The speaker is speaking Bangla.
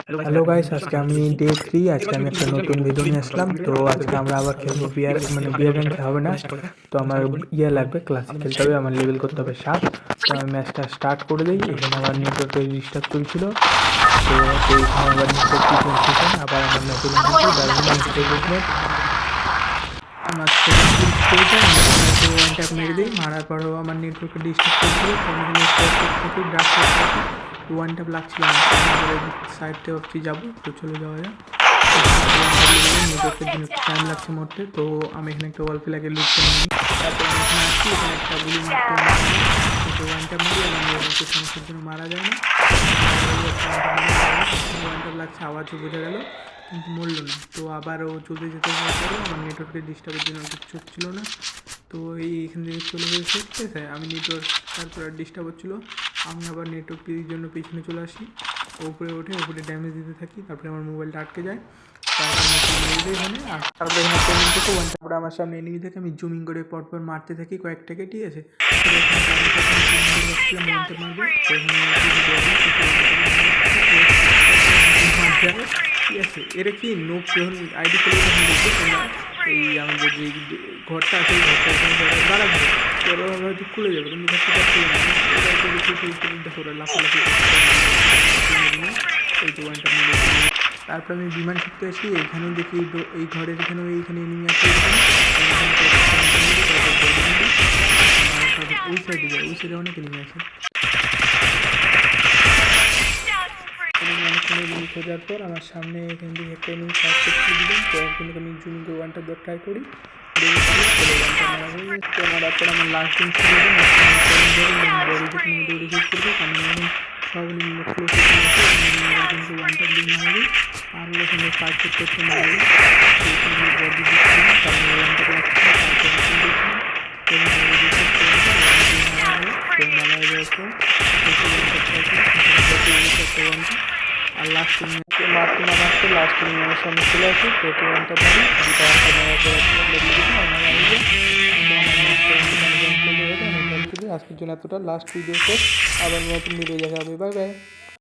হ্যালো গাইস, আজকে আমি ডে 3। আজকে আমি একটা নতুন ভিডিও নিয়ে আসলাম। তো আজকে আমরা আবার খেলবো বিয়ার, মানে বিয়ার র্যাঙ্ক হবে না। তো আমার ইয়ে লাগবে, ক্লাসিক খেলতে হবে, আমার লেভেল করতে হবে 7। তো আমি ম্যাচটা স্টার্ট করে দিই। এখানে আমার নেটওয়ার্কের ডিস্টার্ব চলছিল, তো এইখানে আবার নেটওয়ার্ক কি চলছে, আবার আমার ম্যাচের আমার সেকেন্ড কিল করেছে। আমি এখানে ওয়ান ট্যাপ মেরে দিই, মারার পরেও আমার নেটওয়ার্কে ডিস্টার্ব করছিল। তো আমি এখানে থাকি ড্রাফট করতে থাকি, ওয়ান ট্যাপ লাগছিল না। সাইড থেকে ভাবছি যাবো, তো চলে যাওয়া যায়। নেটওয়ার্কের জন্য একটু টাইম লাগছে মরতে। তো আমি এখানে একটা ওয়াল ফিলাকে লুট করে নিই। তারপর আমি এখানে আসছি, এখানে একটা গুলি মারতে তো ওয়ান ট্যাপ মারি, আমার নেটওয়ার্কের সমস্যার জন্য মারা যায় না। ওয়ান ট্যাপ লাগছে, আওয়াজও বোঝা গেল, কিন্তু মরল না। তো আবার ও চলতে যেতে পরে আমার নেটওয়ার্কের ডিস্টার্বের জন্য কিছু হচ্ছিলো না। তো এখান থেকে চলে গেছে, ঠিক আছে। আমি নেটওয়ার্ক তারপর আর ডিস্টার্ব হচ্ছিলো, আমি আবার নেটওয়ার্কের জন্য পিছনে চলে আসি, উপরে ওঠে, উপরে ড্যামেজ দিতে থাকি। তারপরে আমার মোবাইলটা আটকে যায়। তারপরে এখানে পেমেন্ট থেকে ওয়ান তারপরে আমার সামনে এনিমি থেকে আমি জুমিং করে পরপর মারতে থাকি কয়েকটাকে, ঠিক আছে। ঠিক আছে, এটা কি নোট যখন আইডি খুলে তখন দেখবে তোমরা এই আমাদের যে ঘরটা আছে, এই ঘরটা দাঁড়া ঘরে ওরা হয়তো খুলে যাবে, কিন্তু ঘরটা খুলে না। দেখো ওরা লাফালাফি এই তো ওয়ানটা। তারপর আমি বিমান শিখতে আসি, এইখানে দেখি এই ঘরের এখানে এইখানে এনিমি আছে। ওই সাইডে যায়, ওই সাইডে অনেক এনিমি আছে। অনেকক্ষণ খোঁজার পর আমার সামনে এখান থেকে একটা এনিমি ফার্স্ট করতে দিলেন। তো এখন আমি জুমিং করে ওয়ানটা দেওয়ার ট্রাই করি, মারার পর আমার লাস্ট দিন ছিল বডি থেকে দৌড়ে শেষ করবো। আমি সব কিন্তু ওয়ানটা দিয়ে মারি, আর ওখানে ফাইট করতে মারি বডি আর লাস্ট মারতে না মারতে লাস্ট আমার সামনে চলে আসি। তো ওয়ানটা মারি, আজকের জন্য এতটা। লাস্ট ভিডিও শেষ, আবার নতুন ভিডিও দেখা হবে। Bye bye.